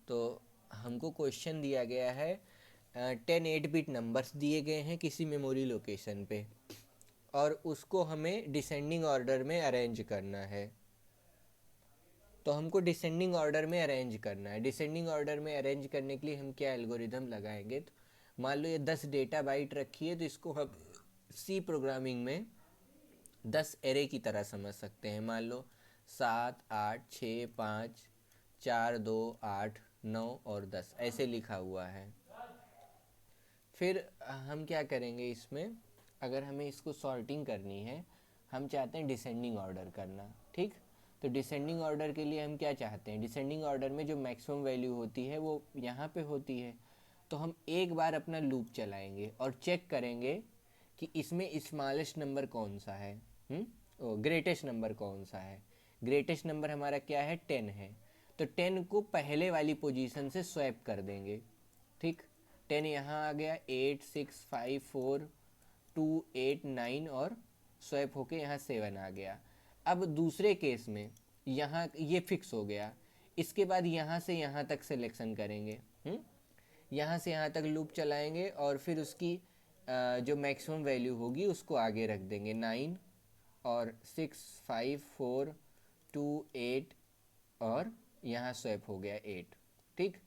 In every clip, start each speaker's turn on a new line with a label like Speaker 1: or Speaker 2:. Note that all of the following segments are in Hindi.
Speaker 1: तो हमको क्वेश्चन दिया गया है 10 8 बिट नंबर्स दिए गए हैं किसी मेमोरी लोकेशन पे, और उसको हमें डिसेंडिंग ऑर्डर में अरेंज करना है। तो हमको डिसेंडिंग ऑर्डर में अरेंज करना है। डिसेंडिंग ऑर्डर में अरेंज करने के लिए हम क्या एल्गोरिदम लगाएंगे, तो मान लो ये 10 डेटा बाइट रखी है, तो इसको हम सी प्रोग्रामिंग में 10 एरे की तरह समझ सकते हैं। मान लो 7 8 6 5 4 2 8 9 और 10 ऐसे लिखा हुआ है। फिर हम क्या करेंगे इसमें, अगर हमें इसको सॉर्टिंग करनी है, हम चाहते हैं डिसेंडिंग ऑर्डर करना, ठीक। तो डिसेंडिंग ऑर्डर के लिए हम क्या चाहते हैं, डिसेंडिंग ऑर्डर में जो मैक्सिमम वैल्यू होती है वो यहाँ पे होती है। तो हम एक बार अपना लूप चलाएंगे और चेक करेंगे कि इसमें स्मॉलेस्ट नंबर कौन सा है, ग्रेटेस्ट नंबर कौन सा है। ग्रेटेस्ट नंबर हमारा क्या है, 10 है। तो 10 को पहले वाली पोजीशन से स्वैप कर देंगे, ठीक। 10 यहाँ आ गया, 8 6 5 4 2 8 9 और स्वैप होके यहाँ 7 आ गया। अब दूसरे केस में यहाँ ये फिक्स हो गया। इसके बाद यहाँ से यहाँ तक सिलेक्शन करेंगे, यहाँ से यहाँ तक लूप चलाएंगे और फिर उसकी जो मैक्सिमम वैल्यू होगी उसको आगे रख देंगे, 9 और 6 5 4 2 8 और यहाँ स्वैप हो गया 8, ठीक।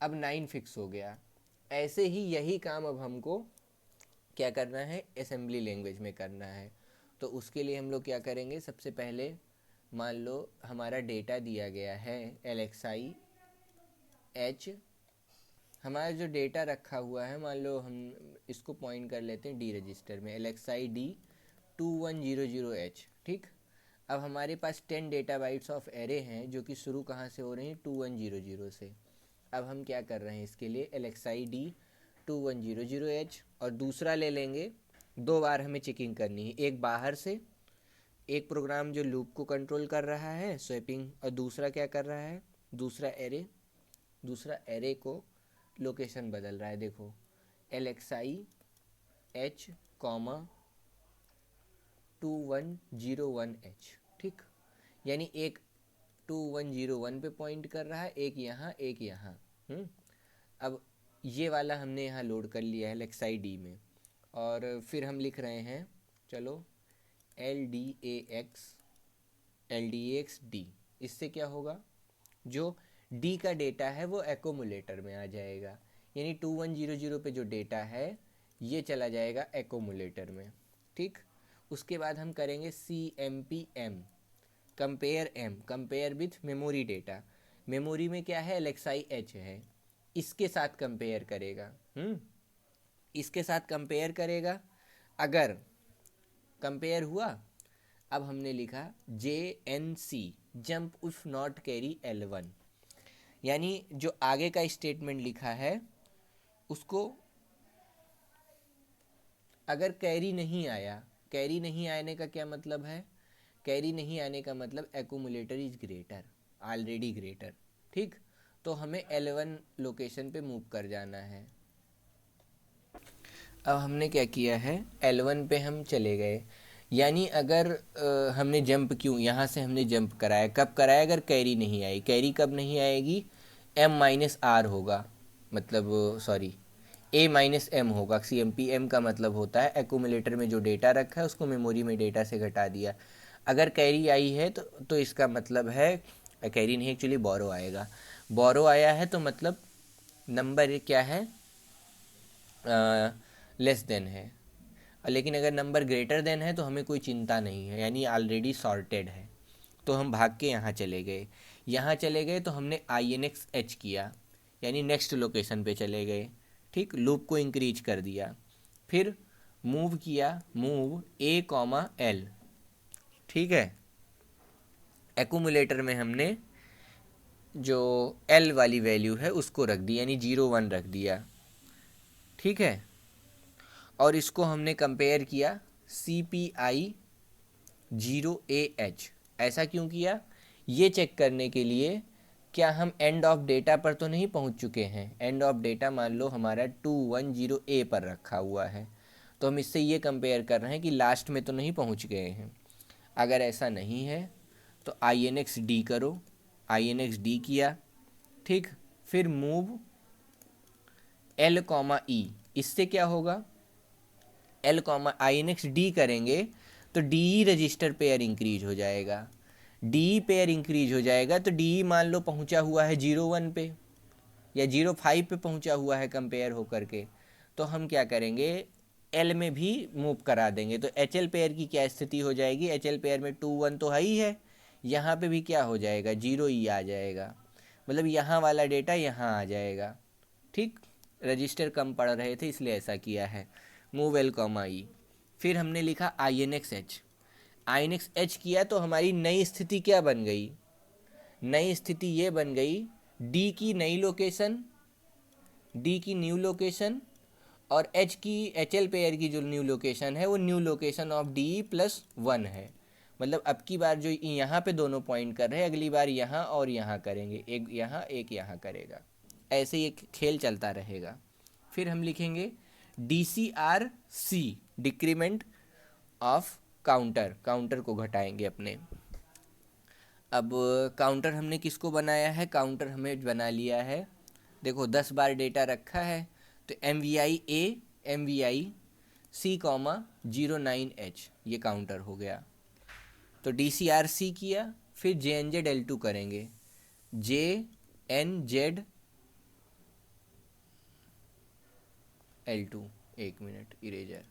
Speaker 1: अब 9 फिक्स हो गया। ऐसे ही यही काम अब हमको क्या करना है, असेंबली लैंग्वेज में करना है। तो उसके लिए हम लोग क्या करेंगे, सबसे पहले मान लो हमारा डेटा दिया गया है LXI H। हमारा जो डेटा रखा हुआ है, मान लो हम इसको पॉइंट कर लेते हैं डी रजिस्टर में, LXI D 2100H, ठीक। अब हमारे पास 10 डेटा बाइट्स ऑफ एरे हैं जो कि शुरू कहाँ से हो रही हैं, 2100 से। अब हम क्या कर रहे हैं, इसके लिए LXI D 2100H और दूसरा ले लेंगे। 2 बार हमें चेकिंग करनी है, एक बाहर से, एक प्रोग्राम जो लूप को कंट्रोल कर रहा है स्वैपिंग, और दूसरा क्या कर रहा है, दूसरा एरे को लोकेशन बदल रहा है। देखो LXI H 2101H, ठीक। यानी एक 2101 पे पॉइंट कर रहा है, एक यहाँ एक यहाँ। अब ये वाला हमने यहाँ लोड कर लिया है LXI D में, और फिर हम लिख रहे हैं, चलो LDAX D। इससे क्या होगा, जो D का डेटा है वो एक्यूमुलेटर में आ जाएगा, यानी 2100 पे जो डेटा है ये चला जाएगा एक्यूमुलेटर में, ठीक। उसके बाद हम करेंगे CMPM, compare with memory data. Memory में क्या है, LXI H है, इसके साथ कंपेयर करेगा, इसके साथ कंपेयर करेगा। अगर कंपेयर हुआ, अब हमने लिखा JNC, jump if not carry L1, यानी जो आगे का स्टेटमेंट लिखा है उसको अगर कैरी नहीं आया, कैरी नहीं आने का क्या मतलब है, कैरी नहीं आने का मतलब accumulator is greater, already greater, ठीक। तो हमें L1 लोकेशन पे मूव कर जाना है। अब हमने क्या किया है, L1 पे हम चले गए, यानी अगर हमने जंप क्यों, यहाँ से हमने जंप कराया, कब कराया, अगर कैरी नहीं आई। कैरी कब नहीं आएगी, M-R होगा, मतलब सॉरी A-M होगा। CMPM का मतलब होता है एक्यूमुलेटर में जो डेटा रखा है उसको मेमोरी में डेटा से घटा दिया। अगर कैरी आई है तो इसका मतलब है, कैरी नहीं एक्चुअली बोरो आएगा, बोरो आया है तो मतलब नंबर क्या है, लेस देन है। लेकिन अगर नंबर ग्रेटर देन है तो हमें कोई चिंता नहीं है, यानी ऑलरेडी सॉर्टेड है। तो हम भाग के यहाँ चले गए, यहाँ चले गए तो हमने INX H किया, यानी नेक्स्ट लोकेशन पे चले गए, ठीक। लूप को इंक्रीज कर दिया, फिर मूव किया, मूव A, L, ठीक है। एक्यूमुलेटर में हमने जो L वाली वैल्यू है उसको रख दी, यानी 01 रख दिया, ठीक है। और इसको हमने कंपेयर किया CPI 0AH। ऐसा क्यों किया, ये चेक करने के लिए क्या हम एंड ऑफ डेटा पर तो नहीं पहुंच चुके हैं। एंड ऑफ डेटा मान लो हमारा 210A पर रखा हुआ है, तो हम इससे ये कंपेयर कर रहे हैं कि लास्ट में तो नहीं पहुंच गए हैं। अगर ऐसा नहीं है तो INX D करो, INX D किया, ठीक। फिर मूव L कॉमा ई, इससे क्या होगा, L कॉमा आई नेक्स्ट डी करेंगे तो डी रजिस्टर पेयर इंक्रीज हो जाएगा, डी पेयर इंक्रीज हो जाएगा तो डी मान लो पहुंचा हुआ है 0 1 पे या 0 5 पे पहुंचा हुआ है कंपेयर होकर के, तो हम क्या करेंगे एल में भी मूव करा देंगे। तो एच एल पेयर की क्या स्थिति हो जाएगी, एच एल पेयर में 2 1 तो है ही है, यहाँ पे भी क्या हो जाएगा 0 ई आ जाएगा, मतलब यहाँ वाला डेटा यहाँ आ जाएगा। ठीक, रजिस्टर कम पड़ रहे थे इसलिए ऐसा किया है। मूव एल कॉमा ई, फिर हमने लिखा I N X H, I N X H किया तो हमारी नई स्थिति क्या बन गई, नई स्थिति ये बन गई डी की नई लोकेशन, डी की न्यू लोकेशन और एच की एच एल पेयर की जो न्यू लोकेशन है वो new location of D plus 1 है। मतलब अब की बार जो यहाँ पे दोनों पॉइंट कर रहे हैं, अगली बार यहाँ और यहाँ करेंगे, एक यहाँ करेगा, ऐसे ये खेल चलता रहेगा। फिर हम लिखेंगे D C R C, decrement of counter, counter को घटाएंगे अपने। अब काउंटर हमने किसको बनाया है, काउंटर हमें बना लिया है, देखो 10 बार डेटा रखा है तो M V I A M V I C comma 09H ये काउंटर हो गया। तो डी सी आर सी किया, फिर जे एन जेड एल 2 करेंगे, J N Z L 2, 1 minute eraser,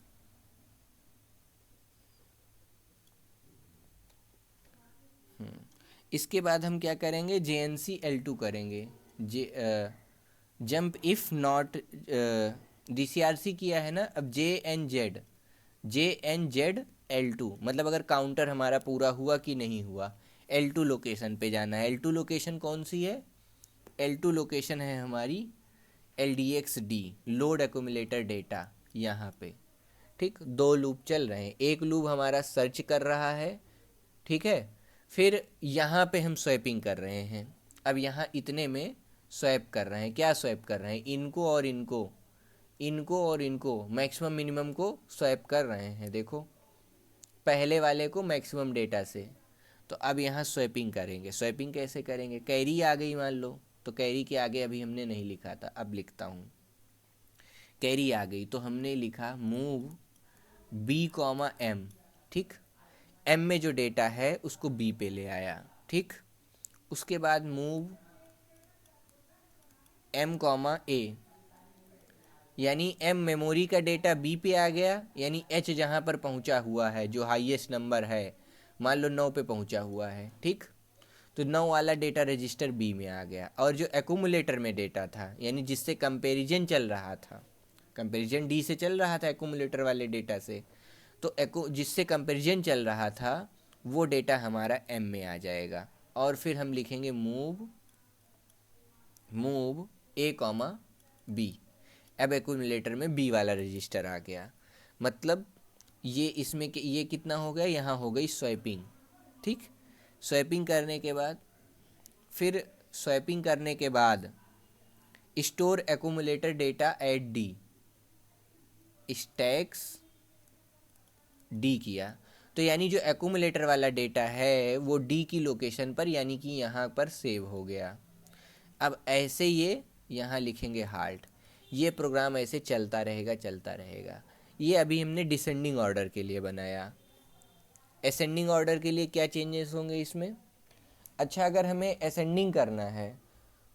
Speaker 1: इसके बाद हम क्या करेंगे जे एन सी एल 2 करेंगे, jump if not, D C R C किया है ना, अब जे एन जेड एल 2, मतलब अगर काउंटर हमारा पूरा हुआ कि नहीं हुआ, एल 2 लोकेशन पे जाना है। एल 2 लोकेशन कौन सी है, एल 2 लोकेशन है हमारी L D x D, load accumulator data, यहाँ पे। ठीक, 2 लूप चल रहे हैं, एक लूप हमारा सर्च कर रहा है, ठीक है, फिर यहाँ पे हम स्वैपिंग कर रहे हैं। अब यहाँ इतने में स्वैप कर रहे हैं, क्या स्वैप कर रहे हैं, इनको और इनको, इनको और इनको, मैक्सिमम मिनिमम को स्वैप कर रहे हैं, देखो पहले वाले को मैक्सिमम डेटा से। तो अब यहाँ स्वैपिंग करेंगे, स्वैपिंग कैसे करेंगे, कैरी आ गई मान लो, तो कैरी के आगे अभी हमने नहीं लिखा था, अब लिखता हूँ, कैरी आ गई तो हमने लिखा मूव बी कॉमा एम, ठीक, एम में जो डेटा है उसको बी पे ले आया, ठीक, उसके बाद मूव एम कॉमा ए, यानी एम मेमोरी का डेटा बी पे आ गया, यानी एच जहाँ पर पहुँचा हुआ है जो हाईएस्ट नंबर है, मान लो 9 पे पहुँचा हुआ है, ठीक, तो 9 वाला डेटा रजिस्टर बी में आ गया। और जो एक्यूमुलेटर में डेटा था, यानी जिससे कंपैरिजन चल रहा था, कंपैरिजन डी से चल रहा था एक्यूमुलेटर वाले डेटा से, तो जिससे कंपैरिजन चल रहा था वो डेटा हमारा एम में आ जाएगा। और फिर हम लिखेंगे मूव ए कॉमा बी, अब एक्यूमुलेटर में बी वाला रजिस्टर आ गया, मतलब ये इसमें ये कितना हो गया, यहाँ हो गई स्वैपिंग, ठीक, स्वैपिंग करने के बाद, फिर स्वैपिंग करने के बाद store accumulator data eight D, stacks D किया, तो यानी जो एक्यूमुलेटर वाला डेटा है वो डी की लोकेशन पर, यानी कि यहाँ पर सेव हो गया। अब ऐसे ये यहाँ लिखेंगे हाल्ट, ये प्रोग्राम ऐसे चलता रहेगा चलता रहेगा। ये अभी हमने डिसेंडिंग ऑर्डर के लिए बनाया। असेंडिंग ऑर्डर के लिए क्या चेंजेस होंगे इसमें, अच्छा अगर हमें असेंडिंग करना है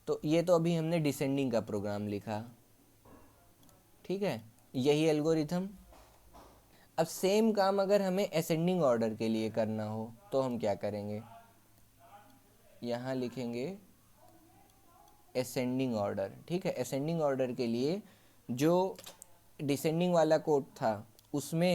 Speaker 1: तो ये तो अभी हमने डिसेंडिंग का प्रोग्राम लिखा, ठीक है, यही एल्गोरिथम। अब सेम काम अगर हमें असेंडिंग ऑर्डर के लिए करना हो तो हम क्या करेंगे, यहाँ लिखेंगे असेंडिंग ऑर्डर, ठीक है। असेंडिंग ऑर्डर के लिए जो डिसेंडिंग वाला कोड था उसमें